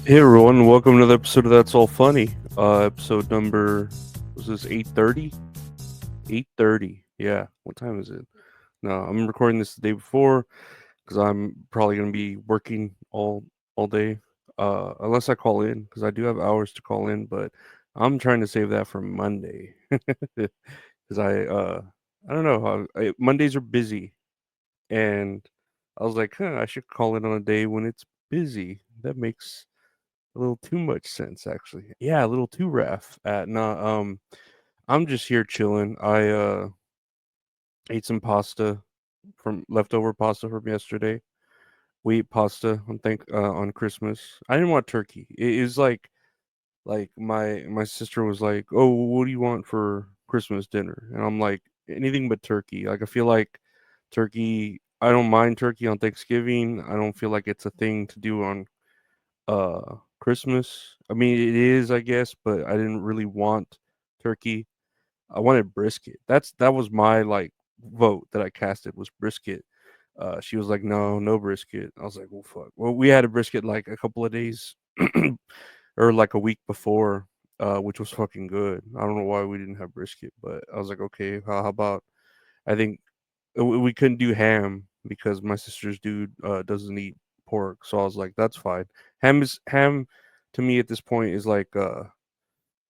Hey everyone, welcome to another episode of That's All Funny. Episode number was this 8:30? 8:30. Yeah. What time is it? No, I'm recording this the day before because I'm probably gonna be working all day. Unless I call in because I do have hours to call in, but I'm trying to save that for Monday because I don't know Mondays are busy and I was like, I should call in on a day when it's busy. That makes a little too much sense, actually. Yeah, a little too ref. I'm just here chilling. I ate some pasta from leftover pasta from yesterday. We ate pasta on Christmas. I didn't want turkey. It is like my sister was like, "Oh, what do you want for Christmas dinner?" And I'm like, "Anything but turkey." Like I feel like turkey. I don't mind turkey on Thanksgiving. I don't feel like it's a thing to do on Christmas. I mean, it is, I guess, but I didn't really want turkey. I wanted brisket. That was my like vote that I casted was brisket. She was like, "No, no brisket." I was like, "Well, fuck." Well, we had a brisket like a couple of days or like a week before, which was fucking good. I don't know why we didn't have brisket, but I was like, "Okay, how about?" I think we couldn't do ham because my sister's dude doesn't eat pork, so I was like, "That's fine." Ham to me at this point is like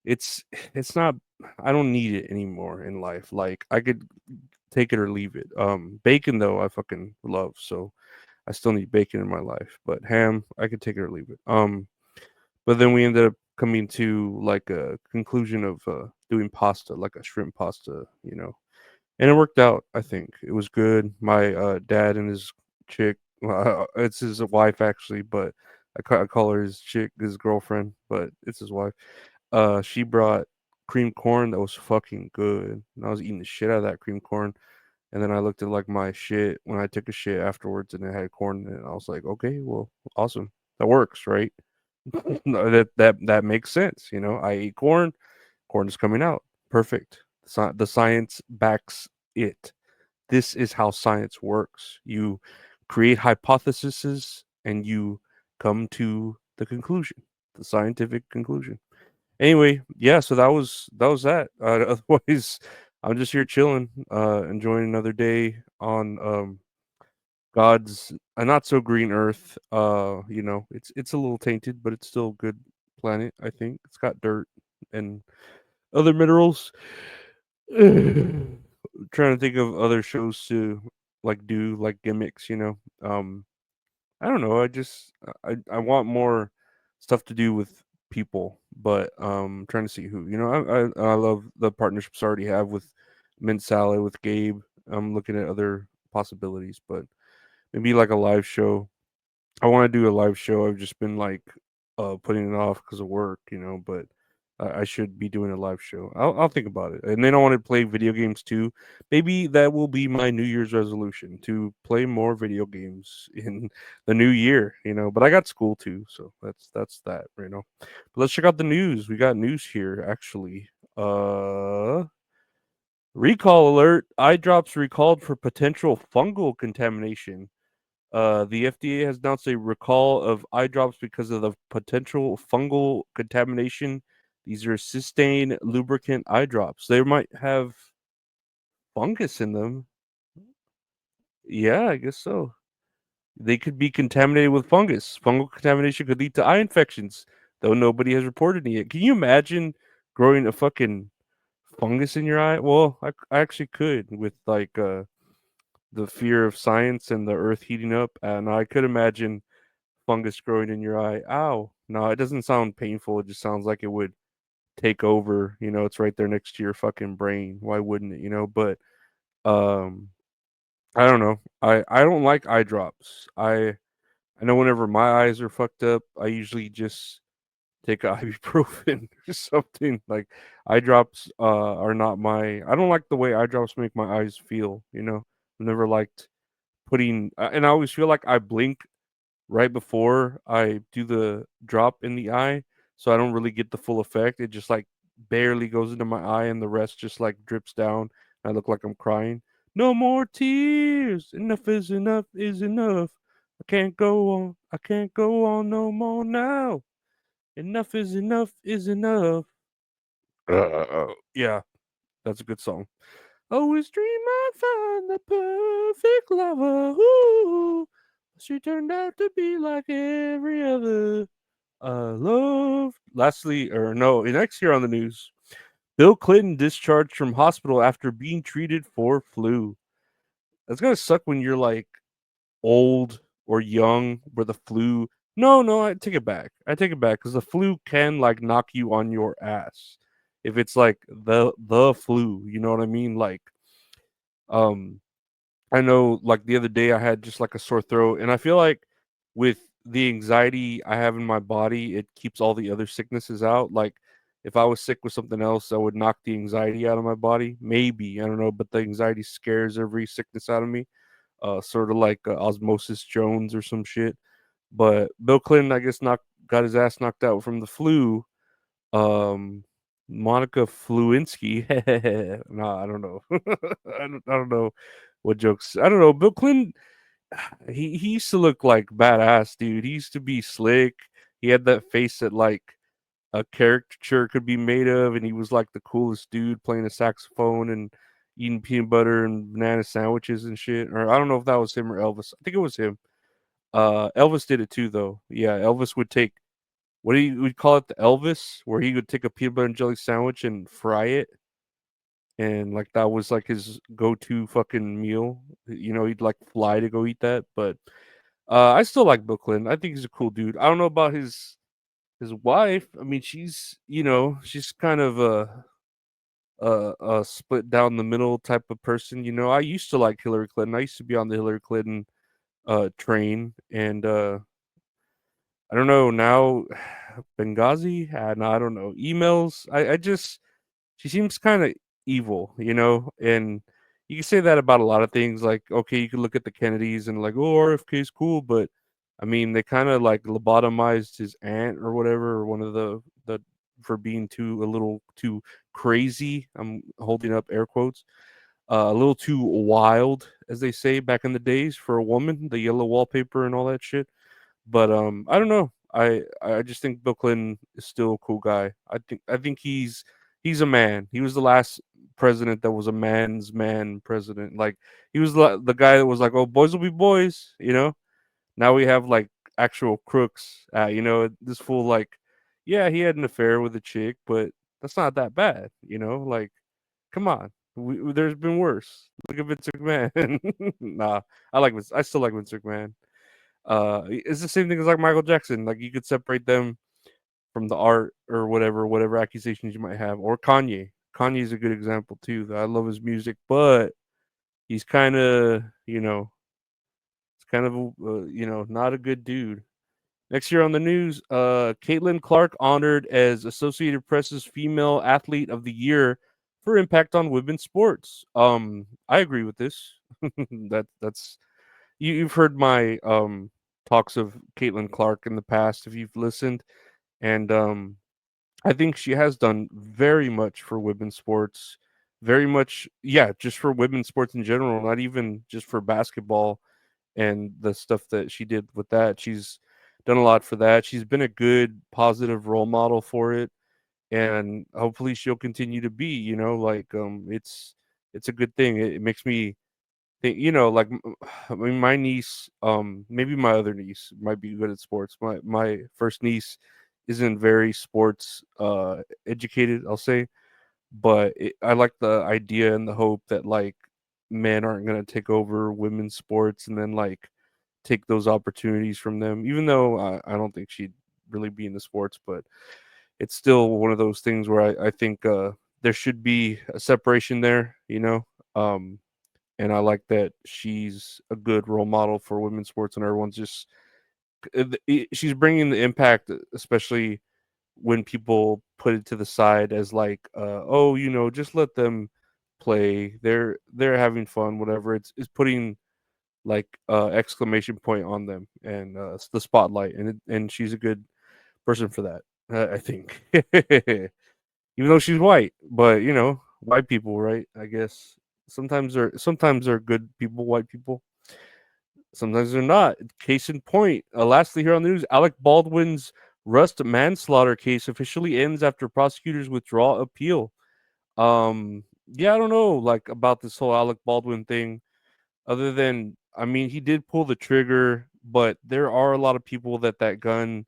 it's it's not. I don't need it anymore in life. Like I could take it or leave it. Bacon though I fucking love, so I still need bacon in my life. But ham I could take it or leave it. But then we ended up coming to like a conclusion of doing pasta, like a shrimp pasta, and it worked out. I think it was good. My dad and his chick, well, it's his wife actually, but I call her his chick, his girlfriend, but it's his wife. She brought cream corn that was fucking good, and I was eating the shit out of that cream corn. And then I looked at like my shit when I took a shit afterwards, and it had corn in it. I was like, okay, well, awesome, that works, right? No, that makes sense. I ate corn. Corn is coming out. Perfect. The science backs it. This is how science works. You create hypotheses and you come to the conclusion, the scientific conclusion. Anyway, yeah, so that was that. Otherwise, I'm just here chilling, enjoying another day on God's not so green Earth. It's a little tainted, but it's still a good planet. I think it's got dirt and other minerals. Trying to think of other shows to like do like gimmicks. I don't know. I want more stuff to do with people, but trying to see who. I love the partnerships I already have with Mint Salad with Gabe. I'm looking at other possibilities, but maybe like a live show. I want to do a live show. I've just been like putting it off because of work, but I should be doing a live show. I'll think about it. And then I want to play video games too. Maybe that will be my New Year's resolution to play more video games in the new year, but I got school too, so that's that. But let's check out the news. We got news here actually. Recall alert. Eye drops recalled for potential fungal contamination. The FDA has announced a recall of eye drops because of the potential fungal contamination. These are cysteine lubricant eye drops. They might have fungus in them. Yeah, I guess so. They could be contaminated with fungus. Fungal contamination could lead to eye infections, though nobody has reported it yet. Can you imagine growing a fucking fungus in your eye? Well, I actually could with like the fear of science and the earth heating up, and I could imagine fungus growing in your eye. Ow. No, it doesn't sound painful. It just sounds like it would take over. It's right there next to your fucking brain. Why wouldn't it? But um I don't know. I don't like eye drops. I know whenever my eyes are fucked up, I usually just take a ibuprofen or something. Like eye drops are not my I don't like the way eye drops make my eyes feel. I've never liked putting and I always feel like I blink right before I do the drop in the eye, so I don't really get the full effect. It just like barely goes into my eye, and the rest just like drips down. I look like I'm crying. No more tears. Enough is enough is enough. I can't go on. I can't go on no more now. Enough is enough is enough. Yeah, that's a good song. Always dream I find the perfect lover. Ooh, she turned out to be like every other. Love. Lastly, or no, next year on the news, Bill Clinton discharged from hospital after being treated for flu. That's gonna suck when you're like old or young, where the flu. No, no, I take it back. I take it back because the flu can like knock you on your ass if it's like the flu. You know what I mean? Like, um, I know like the other day I had just like a sore throat, and I feel like with the anxiety I have in my body, it keeps all the other sicknesses out. Like if I was sick with something else, I would knock the anxiety out of my body. Maybe I don't know, but the anxiety scares every sickness out of me. Sort of like Osmosis Jones or some shit. But Bill Clinton, I guess, got his ass knocked out from the flu. Um, Monica Fluinsky. No, I don't know. I don't know what jokes. I don't know. Bill Clinton, he used to look like badass, dude. He used to be slick. He had that face that like a caricature could be made of, and he was like the coolest dude playing a saxophone and eating peanut butter and banana sandwiches and shit. Or I don't know if that was him or Elvis. I think it was him. Elvis did it too, though. Yeah, Elvis would take what do you would call it, the Elvis, where he would take a peanut butter and jelly sandwich and fry it, and like that was like his go-to fucking meal. You know, he'd like fly to go eat that. But I still like Bill Clinton. I think he's a cool dude. I don't know about his wife. I mean, she's she's kind of a split down the middle type of person. You know, I used to like Hillary Clinton. I used to be on the Hillary Clinton train, and I don't know now. Benghazi, no, I don't know. Emails. I just she seems kind of evil, you know, and you can say that about a lot of things. Like, okay, you can look at the Kennedys and like, oh, RFK's cool, but I mean, they kind of like lobotomized his aunt or whatever, or one of the for being too a little too crazy. I'm holding up air quotes. A little too wild, as they say back in the days for a woman. The yellow wallpaper and all that shit. But I don't know. I just think Bill Clinton is still a cool guy. I think he's a man. He was the last president that was a man's man president. Like he was the guy that was like, "Oh, boys will be boys," you know? Now we have like actual crooks. You know, this fool like yeah, he had an affair with a chick, but that's not that bad, you know? Like come on. There's been worse. Look at Vince McMahon. Nah, I still like Vince McMahon. It's the same thing as like Michael Jackson. Like you could separate them from the art or whatever accusations you might have. Or Kanye. Kanye's a good example too. I love his music, but he's kind of it's kind of not a good dude. Next year on the news, Caitlin Clark honored as Associated Press's Female Athlete of the Year for impact on women's sports. I agree with this. That's you've heard my talks of Caitlin Clark in the past if you've listened, and I think she has done very much for women's sports, very much, yeah, just for women's sports in general, not even just for basketball and the stuff that she did with that. She's done a lot for that. She's been a good, positive role model for it, and hopefully she'll continue to be. Like it's a good thing. It makes me like I mean, my niece, maybe my other niece might be good at sports. My first niece isn't very sports educated, I'll say, but I like the idea and the hope that like men aren't gonna take over women's sports and then like take those opportunities from them. Even though I don't think she'd really be into sports, but it's still one of those things where I think there should be a separation there, and I like that she's a good role model for women's sports, and everyone's just she's bringing the impact, especially when people put it to the side as like, oh, just let them play. They're having fun, whatever. It's putting like exclamation point on them and it's the spotlight, and she's a good person for that. I think, even though she's white, but white people, right? I guess sometimes they're good people, white people. Sometimes they're not. Case in point, lastly here on the news, Alec Baldwin's Rust manslaughter case officially ends after prosecutors withdraw appeal. Yeah, I don't know, like, about this whole Alec Baldwin thing. Other than, I mean, he did pull the trigger, but there are a lot of people that gun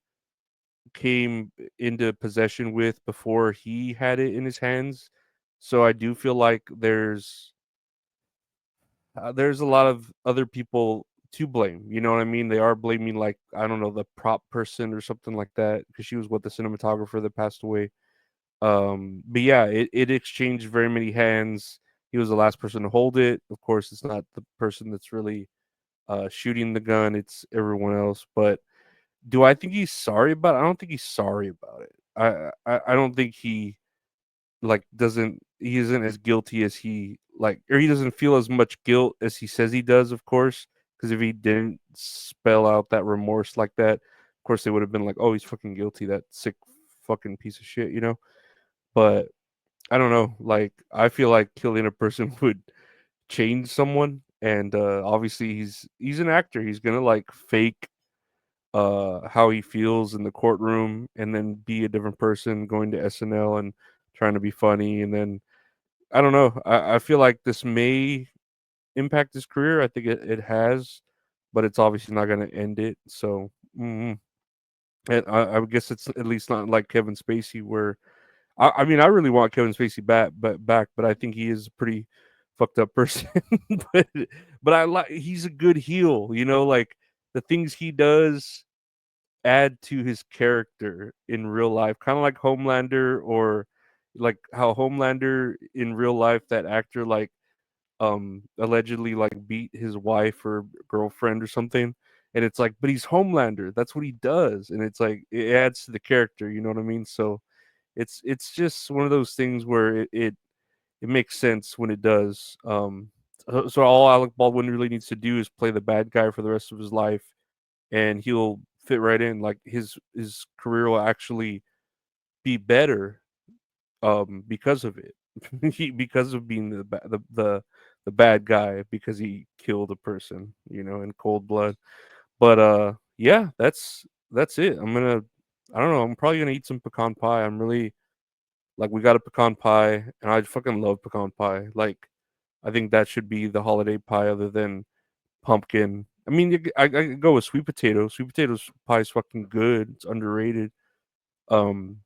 came into possession with before he had it in his hands. So I do feel like there's a lot of other people to blame. You know what I mean? They are blaming, like, I don't know, the prop person or something like that, because she was what, the cinematographer that passed away. But yeah, it exchanged very many hands. He was the last person to hold it. Of course, it's not the person that's really shooting the gun, it's everyone else. But do I think he's sorry about it? I don't think he's sorry about it. I don't think he, like, doesn't he isn't as guilty as he, like, or he doesn't feel as much guilt as he says he does, of course. Because if he didn't spell out that remorse like that, of course they would have been like, oh, he's fucking guilty, that sick fucking piece of shit, you know. But I don't know, like, I feel like killing a person would change someone. And obviously he's an actor. He's gonna, like, fake how he feels in the courtroom and then be a different person going to SNL and trying to be funny. And then I don't know. I feel like this may impact his career. I think it has, but it's obviously not going to end it. So, and I would guess it's at least not like Kevin Spacey, where I mean, I really want Kevin Spacey back, but I think he is a pretty fucked up person. but but I like, he's a good heel. You know, like, the things he does add to his character in real life, kind of like Homelander, or like how Homelander in real life, that actor, like, allegedly, like, beat his wife or girlfriend or something. And it's like, but he's Homelander, that's what he does. And it's like, it adds to the character, you know what I mean? So it's just one of those things where it makes sense when it does. So all Alec Baldwin really needs to do is play the bad guy for the rest of his life, and he'll fit right in. Like, his career will actually be better, because of it. Because of being the bad guy, because he killed a person, in cold blood. But yeah, that's it. I don't know, I'm probably gonna eat some pecan pie. I'm really, like, we got a pecan pie, and I fucking love pecan pie. Like, I think that should be the holiday pie, other than pumpkin. I mean, I could go with sweet potato. Sweet potato pie is fucking good. It's underrated. Um,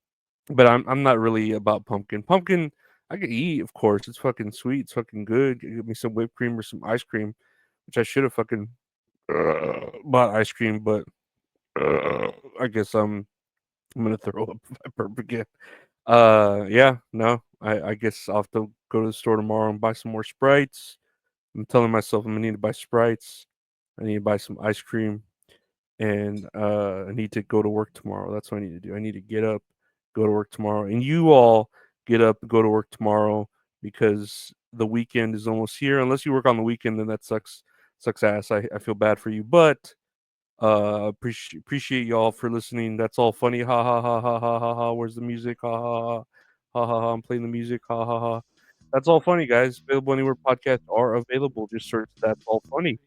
but I'm not really about pumpkin. Pumpkin I could eat, of course. It's fucking sweet. It's fucking good. Give me some whipped cream or some ice cream, which I should have fucking bought ice cream. But I guess I'm gonna throw up if I burp again. Yeah, no. I guess I'll have to go to the store tomorrow and buy some more Sprites. I'm telling myself I'm gonna need to buy Sprites. I need to buy some ice cream, and I need to go to work tomorrow. That's what I need to do. I need to get up, go to work tomorrow, and you all get up, go to work tomorrow, because the weekend is almost here. Unless you work on the weekend, then that sucks ass. I feel bad for you, but appreciate y'all for listening. That's all funny. Ha ha ha ha ha ha ha. Where's the music? Ha ha ha ha ha ha. I'm playing the music. Ha ha ha. That's all funny, guys. Available anywhere podcasts are available. Just search That's All Funny.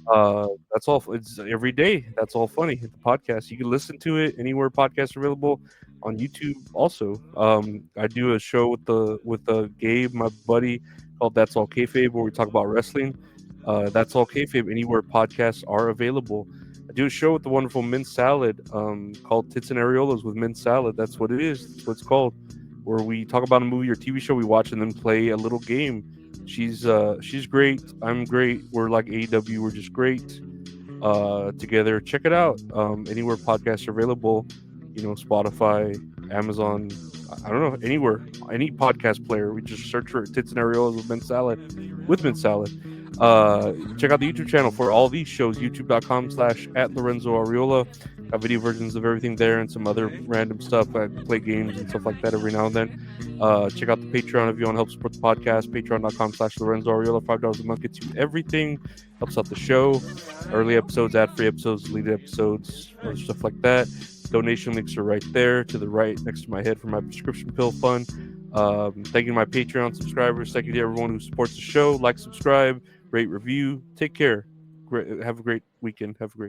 That's all. It's every day. That's All Funny. The podcast. You can listen to it anywhere podcasts are available, on YouTube. Also, I do a show with Gabe, my buddy, called That's All Kayfabe, where we talk about wrestling. That's All Kayfabe. Anywhere podcasts are available. I do a show with the wonderful Mint Salad, called Tits and Areolas with Mint Salad. That's what it is. That's what it's called. Where we talk about a movie or TV show we watch and then play a little game. She's great. I'm great. We're like AEW. We're just great together. Check it out. Anywhere podcasts are available. Spotify, Amazon. I don't know, anywhere, any podcast player. We just search for Tits and Areolas with Mint Salad. Check out the YouTube channel for all these shows. YouTube.com/at Lorenzo Ariola. Got video versions of everything there and some other random stuff. I play games and stuff like that every now and then. Check out the Patreon if you want to help support the podcast. Patreon.com/Lorenzo Ariola. $5 a month gets you everything. Helps out the show. Early episodes, ad-free episodes, deleted episodes, other stuff like that. Donation links are right there to the right next to my head for my prescription pill fund. Thank you to my Patreon subscribers. Thank you to everyone who supports the show. Like, subscribe, rate, review. Take care. Have a great weekend. Have a great